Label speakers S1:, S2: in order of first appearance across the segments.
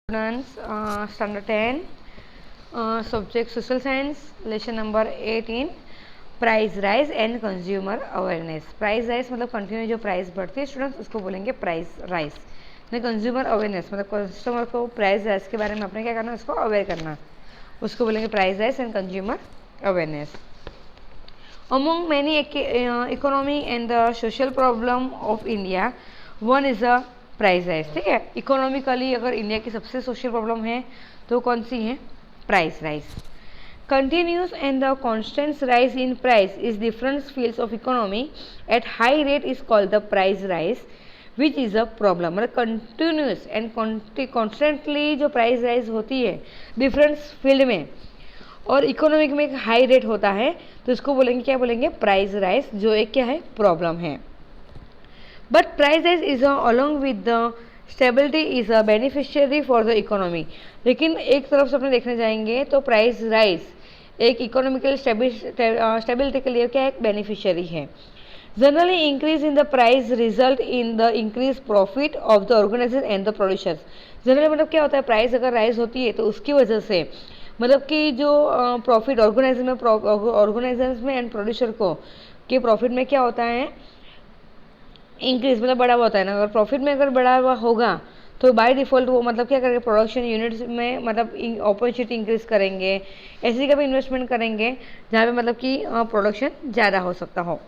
S1: Students, standard 10, subject social science, lesson number 18, price rise and consumer awareness. Price rise मतलब continue जो price बढ़ती है students उसको बोलेंगे प्राइस राइज। कंज्यूमर अवेयरनेस मतलब कस्टमर को प्राइस राइज के बारे में अपने क्या करना, उसको अवेयर करना, उसको बोलेंगे price rise and consumer awareness. Among many economy and the social problem of India one is a price rise. ठीक है, इकोनॉमिकली अगर इंडिया की सबसे सोशल प्रॉब्लम है तो कौन सी है? Price rise. Continuous and the constant rise in price is different fields of economy at high rate is called the price rise which is a problem. मतलब कंटिन्यूस एंड कॉन्स्टेंटली जो price rise होती है different field में और economic में एक high rate होता है तो इसको बोलेंगे, क्या बोलेंगे? प्राइस राइज, जो एक क्या है? प्रॉब्लम है। But price rise is along with the stability is a beneficiary for the economy. लेकिन एक तरफ से अपने देखने जाएंगे तो प्राइस राइज एक इकोनॉमिकल स्टेबिलिटी के लिए क्या एक बेनिफिशियरी है। Generally increase in the price result in the increase profit of the organiser and the producers. Generally मतलब क्या होता है, प्राइस अगर राइज होती है तो उसकी वजह से मतलब कि जो प्रॉफिट ऑर्गेनाइजर्स में एंड प्रोड्यूसर को के प्रॉफिट में क्या होता है? इंक्रीज मतलब बढ़ा हुआ होता है ना। अगर प्रॉफिट में अगर बढ़ा हुआ होगा तो बाय डिफॉल्ट वो मतलब क्या करेंगे? प्रोडक्शन यूनिट्स में मतलब अपॉर्चुनिटी इंक्रीज करेंगे, ऐसी का भी इन्वेस्टमेंट करेंगे जहाँ पे मतलब कि प्रोडक्शन ज़्यादा हो सकता हो।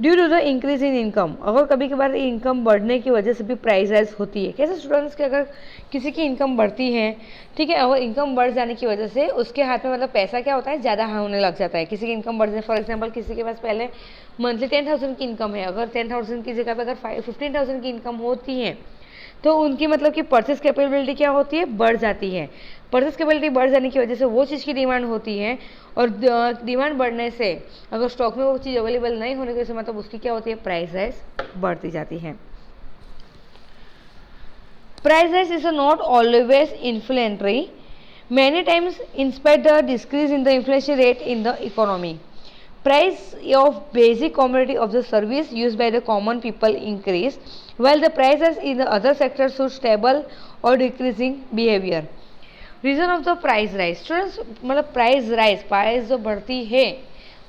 S1: Due to the increase in income, अगर कभी कभार इनकम बढ़ने की वजह से भी प्राइस राइज होती है। कैसे स्टूडेंट्स के अगर किसी की इनकम बढ़ती है, ठीक है, और इनकम बढ़ जाने की वजह से उसके हाथ में मतलब पैसा क्या होता है? ज़्यादा होने लग जाता है। किसी की इनकम बढ़ जाए, फॉर एग्जांपल किसी के पास पहले मंथली 10,000 की इनकम है, अगर 10,000 की जगह पर अगर 15,000 की इनकम होती है तो उनकी मतलब कि परचेस कैपेबिलिटी क्या होती है? बढ़ जाती है। परचेस कैपेबिलिटी बढ़ जाने की वजह से वो चीज़ की डिमांड होती है और डिमांड बढ़ने से अगर स्टॉक में वो चीज़ अवेलेबल नहीं होने की वजह से मतलब उसकी क्या होती है? प्राइस राइज बढ़ती जाती है। Price rise is not always inflationary, many times in spite the decrease in the inflation rate in the economy. Price of basic commodity of the service used by the common people increase, while the prices in the other sectors should stable or decreasing behavior. Reason of the price rise, students मतलब price rise, price जो बढ़ती है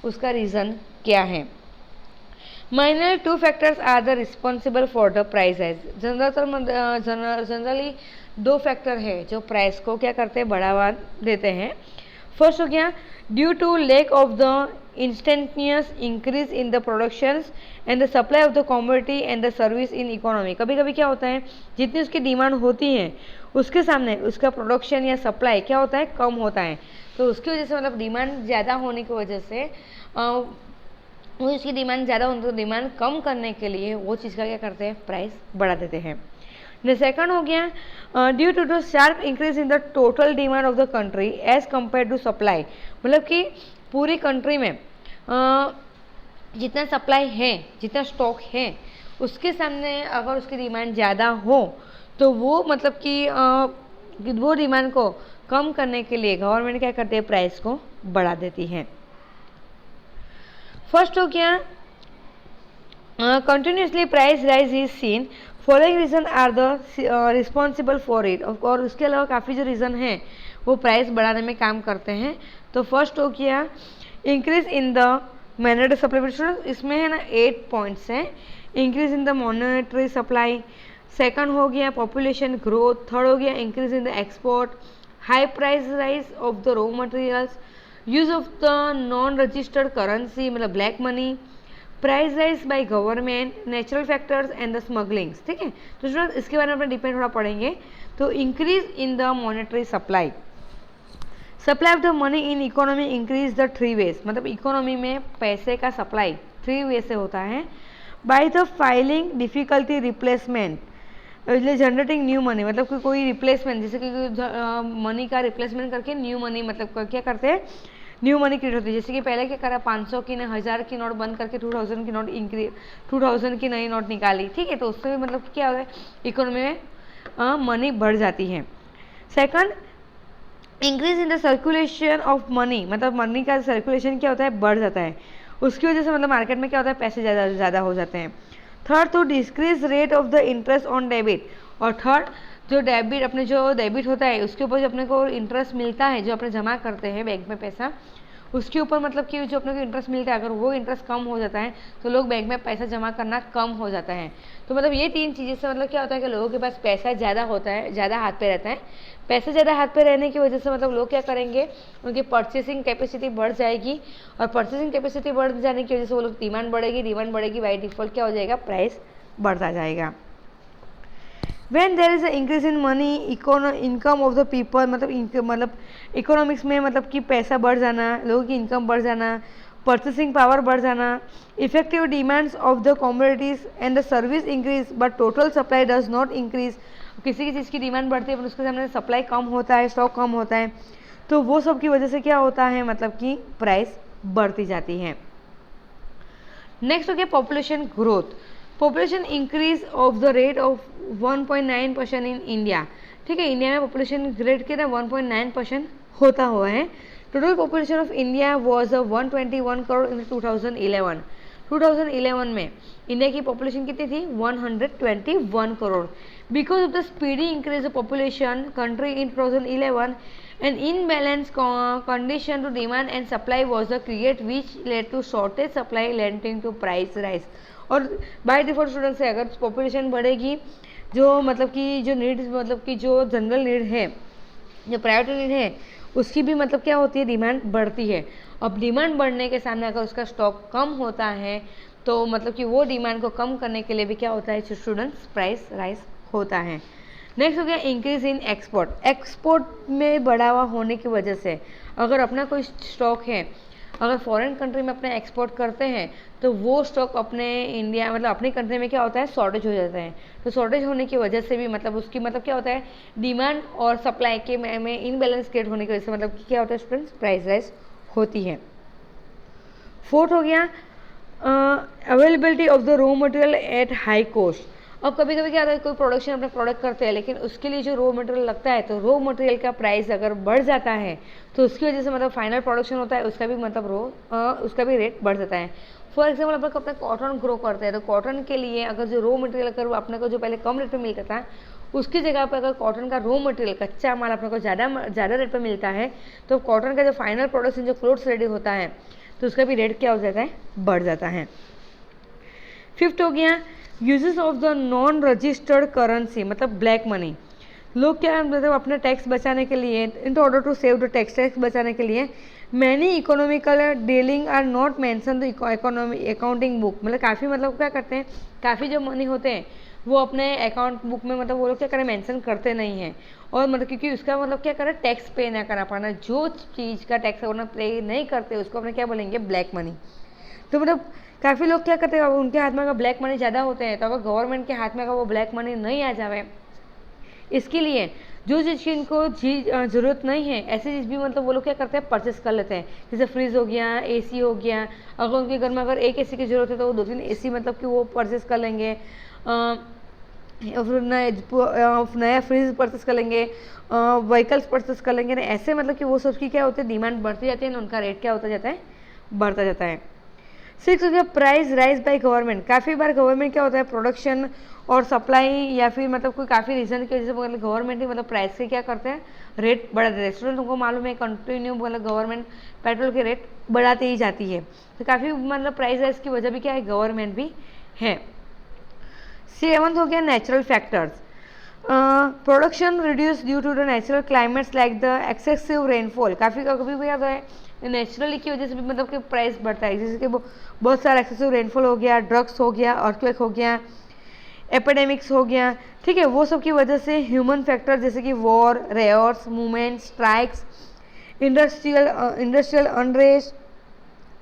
S1: उसका reason क्या है? Minor two factors are the responsible for the price rise. Generally दो factor है जो प्राइस को क्या करते हैं? बढ़ावा देते हैं। फर्स्ट हो गया due to lack of the instantaneous increase in the productions and the supply of the commodity and the service in economy. कभी कभी क्या होता है, जितनी उसकी डिमांड होती है उसके सामने उसका प्रोडक्शन या सप्लाई क्या होता है? कम होता है। तो उसकी वजह से मतलब डिमांड ज़्यादा होने की वजह से वो उसकी डिमांड ज़्यादा होने तो डिमांड कम करने के लिए वो चीज़ का क्या करते हैं? प्राइस बढ़ा देते हैं। द सेकंड हो गया due to the sharp increase in the total demand of the country as compare to supply. मतलब कि पूरी कंट्री में जितना सप्लाई है, जितना स्टॉक है, उसके सामने अगर उसकी डिमांड ज़्यादा हो तो वो मतलब कि वो डिमांड को कम करने के लिए गवर्नमेंट क्या करती है? प्राइस को बढ़ा देती है। फर्स्ट हो गया continuously price rise is seen, following reason are the responsible for it. और उसके अलावा काफ़ी जो रीज़न है वो प्राइस बढ़ाने में काम करते हैं। तो फर्स्ट हो गया increase in the monetary supply, इसमें है ना 8 पॉइंट्स हैं। Increase in the monetary supply, second हो गया पॉपुलेशन ग्रोथ, थर्ड हो गया increase in the export, high price rise of the raw materials, use of the non registered currency मतलब black money, price rise by government, natural factors and the smugglings. ठीक है, तो students इसके बारे में अपना डिपेंड थोड़ा पढ़ेंगे। तो increase in the monetary supply, supply of the money in economy increase the 3 ways, मतलब इकोनॉमी में पैसे का सप्लाई 3 वे से होता है। By the filing difficulty replacement, generating new money, मतलब कि कोई रिप्लेसमेंट जैसे कि मनी का रिप्लेसमेंट करके न्यू मनी मतलब क्या करते हैं? न्यू मनी क्रिएट होती है। जैसे कि पहले क्या करा, 500 की ने 1000 की नोट बंद करके 2000 की नोट 2000 की नई नोट निकाली। ठीक है, तो उससे भी मतलब क्या है? इकोनॉमी में मनी बढ़ जाती है। Second increase in the circulation of money, मतलब मनी का सर्कुलेशन क्या होता है? बढ़ जाता है। उसकी वजह से मतलब मार्केट में क्या होता है? पैसे ज़्यादा हो जाते हैं। थर्ड, तो decrease rate of the interest on debit, और थर्ड जो डेबिट होता है उसके ऊपर जो अपने को इंटरेस्ट मिलता है, जो अपने जमा करते हैं बैंक में पैसा, उसके ऊपर मतलब कि जो अपने को इंटरेस्ट मिलता है, अगर वो इंटरेस्ट कम हो जाता है तो लोग बैंक में पैसा जमा करना कम हो जाता है। तो मतलब ये 3 चीज़ें से मतलब क्या होता है कि लोगों के पास पैसा ज़्यादा होता है, ज़्यादा हाथ पे रहता है। पैसा ज़्यादा हाथ पे रहने की वजह से मतलब लोग क्या करेंगे, उनकी परचेसिंग कैपेसिटी बढ़ जाएगी, और परचेसिंग कैपेसिटी बढ़ जाने की वजह से वो लोग डिमांड बढ़ेगी, बाई डिफ़ॉल्ट क्या हो जाएगा, प्राइस बढ़ता जाएगा। When there is a increase in money income of the people, मतलब इकोनॉमिक्स में मतलब कि पैसा बढ़ जाना, लोगों की इनकम बढ़ जाना, परचेसिंग पावर बढ़ जाना, effective demands of the commodities and the service increase but total supply does not increase. किसी की चीज़ की डिमांड बढ़ती है पर उसके सामने सप्लाई कम होता है, स्टॉक कम होता है, तो वो सब की वजह से क्या होता है, मतलब कि प्राइस बढ़ती जाती है। नेक्स्ट हो गया population growth. Population increase of the rate of 1.9% in India. ठीक है, इंडिया में पॉपुलेशन रेट कितना 1.9% होता हुआ है। Total population of India was 121 crore in 2011। 2011 में इंडिया की पॉपुलेशन कितनी थी, 121 crore. Because of the speedy increase of population country in 2011 an imbalanced condition to demand and supply was the create which led to shortage supply leading to price rise। और by default student से अगर population बढ़ेगी, जो मतलब कि जो need मतलब कि जो जनरल नीड है, जो प्रायोरिटी नीड है, उसकी भी मतलब क्या होती है, डिमांड बढ़ती है। अब डिमांड बढ़ने के सामने अगर उसका स्टॉक कम होता है तो मतलब कि वो डिमांड को कम करने के लिए भी क्या होता है स्टूडेंट्स, प्राइस राइज होता है। नेक्स्ट हो गया इंक्रीज इन एक्सपोर्ट। एक्सपोर्ट में बढ़ावा होने की वजह से अगर अपना कोई स्टॉक है, अगर फॉरेन कंट्री में अपने एक्सपोर्ट करते हैं तो वो स्टॉक अपने इंडिया मतलब अपनी कंट्री में क्या होता है, शॉर्टेज हो जाता है। तो शॉर्टेज होने की वजह से भी मतलब उसकी मतलब क्या होता है, डिमांड और सप्लाई के में इनबैलेंस क्रिएट होने की वजह से मतलब क्या होता है स्टूडेंट्स, प्राइस राइज होती है। फोर्थ हो गया availability of the raw material at high cost. अब कभी कभी क्या होता है, कोई प्रोडक्शन अपना प्रोडक्ट करते हैं लेकिन उसके लिए जो रॉ मटेरियल लगता है, तो रॉ मटेरियल का प्राइस अगर बढ़ जाता है तो उसकी वजह से मतलब फाइनल प्रोडक्शन होता है उसका भी मतलब उसका भी रेट बढ़ जाता है। फॉर एग्जाम्पल अपन अपना कॉटन ग्रो करते हैं तो कॉटन के लिए अगर जो रॉ मटेरियल अगर अपने को जो पहले कम रेट पे मिलता था, उसकी जगह पर अगर कॉटन का रॉ मटेरियल कच्चा माल अपने को ज़्यादा रेट पर मिलता है, तो कॉटन का जो फाइनल प्रोडक्शन जो क्लोथ्स रेडी होता है तो उसका भी रेट क्या हो जाता है, बढ़ जाता है। फिफ्थ हो गया uses of the non registered currency, मतलब ब्लैक मनी। लोग क्या मतलब अपने टैक्स बचाने के लिए, in order to save the tax बचाने के लिए many economical dealing are not mention the economy accounting book. मतलब काफ़ी मतलब क्या करते हैं, काफ़ी जो मनी होते हैं वो अपने अकाउंट बुक में मतलब वो लोग क्या करें, मेंशन करते नहीं हैं। और मतलब क्योंकि उसका मतलब क्या करें, टैक्स पे ना करना पाना, जो चीज़ का टैक्स उन्हें पे नहीं करते उसको अपने क्या बोलेंगे, ब्लैक मनी। तो मतलब काफ़ी लोग क्या करते हैं, उनके हाथ में अगर ब्लैक मनी ज़्यादा होते हैं तो अगर गवर्नमेंट के हाथ में अगर वो ब्लैक मनी नहीं आ जाए, इसके लिए जो चीज़ की इनको ज़रूरत नहीं है ऐसी चीज़ भी मतलब वो लोग क्या करते हैं, परचेस कर लेते हैं। जैसे फ्रिज हो गया, एसी हो गया, अगर उनके घर में अगर एक एसी की ज़रूरत है तो वो 2-3 एसी मतलब कि वो परचेस कर लेंगे, नया फ्रिज परचेस कर लेंगे, व्हीकल्स परचेस कर लेंगे ना। ऐसे मतलब कि वो सब की क्या होती है, डिमांड बढ़ती जाती है ना, उनका रेट क्या होता जाता है, बढ़ता जाता है। 6 हो गया प्राइस राइज बाय गवर्नमेंट। काफ़ी बार गवर्नमेंट क्या होता है, प्रोडक्शन और सप्लाई या फिर मतलब कोई काफ़ी रीज़न की वजह से मतलब गवर्नमेंट ही मतलब प्राइस के क्या करते हैं, रेट बढ़ा देते हैं। स्टूडेंट उनको मालूम है कंटिन्यू मतलब गवर्नमेंट पेट्रोल के रेट बढ़ाते ही जाती है, तो काफ़ी मतलब प्राइस राइज की वजह भी क्या है, गवर्नमेंट भी है। 7 हो गया natural factors. Production reduce due to the natural climates like the excessive rainfall. काफ़ी कभी भी क्या होता है, नेचुरली की वजह से भी मतलब कि प्राइस बढ़ता है, जैसे कि बहुत सारा एक्सेसिव रेनफॉल हो गया, ड्रग्स हो गया, अर्थक्वेक हो गया, एपिडेमिक्स हो गया। ठीक है, वो सब की वजह से ह्यूमन फैक्टर जैसे कि war, rares movement, strikes, industrial unrest,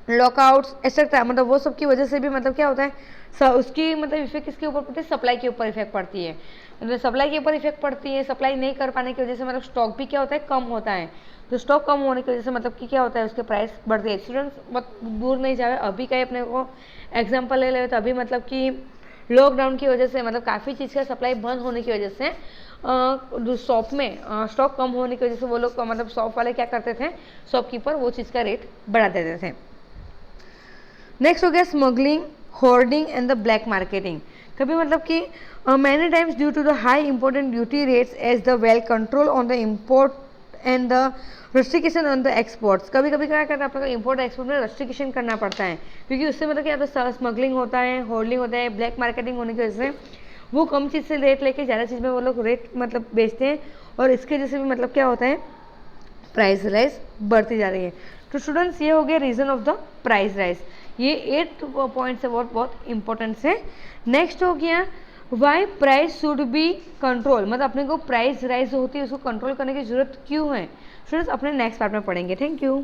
S1: lockouts etcetera, मतलब वो सब की वजह से भी मतलब क्या होता है, उसकी मतलब इफेक्ट किसके ऊपर पड़ती है, सप्लाई के ऊपर इफेक्ट पड़ती है। मतलब सप्लाई के ऊपर इफेक्ट पड़ती है, सप्लाई नहीं कर पाने की वजह से मतलब स्टॉक भी क्या होता है, कम होता है। तो स्टॉक कम होने की वजह से मतलब कि क्या होता है, उसके प्राइस बढ़ते हैं। स्टूडेंट्स बहुत दूर नहीं जाए, अभी का अपने को एग्जाम्पल ले ले तो अभी मतलब कि लॉकडाउन की वजह से मतलब काफ़ी चीज़ का सप्लाई बंद होने की वजह से शॉप में स्टॉक कम होने की वजह से वो लोग मतलब शॉप वाले क्या करते थे, शॉपकीपर वो चीज़ का रेट बढ़ा देते थे। नेक्स्ट हो गया smuggling, hoarding and the black marketing. कभी मतलब कि Many times due to the high important duty rates as the well control on the import and the restriction on the exports. कभी कभी क्या करता है आपको इम्पोर्ट एक्सपोर्ट में रेस्ट्रिक्शन करना पड़ता है, क्योंकि उससे मतलब क्या होता है स्मगलिंग होता है, होल्डिंग होता है, ब्लैक मार्केटिंग होने की वजह से वो कम चीज़ से रेट लेके ज़्यादा चीज़ में वो लोग रेट मतलब बेचते हैं, और इसके जैसे भी मतलब क्या होता है प्राइस राइज बढ़ती जा रही है। तो स्टूडेंट्स ये हो गया reason of the price rise, ये 8 पॉइंट्स है बहुत बहुत इंपॉर्टेंट है। नेक्स्ट हो गया why price should be control, मतलब अपने को प्राइस राइज होती है उसको कंट्रोल करने की जरूरत क्यों है। स्टूडेंट्स अपने नेक्स्ट पार्ट में पढ़ेंगे। Thank you.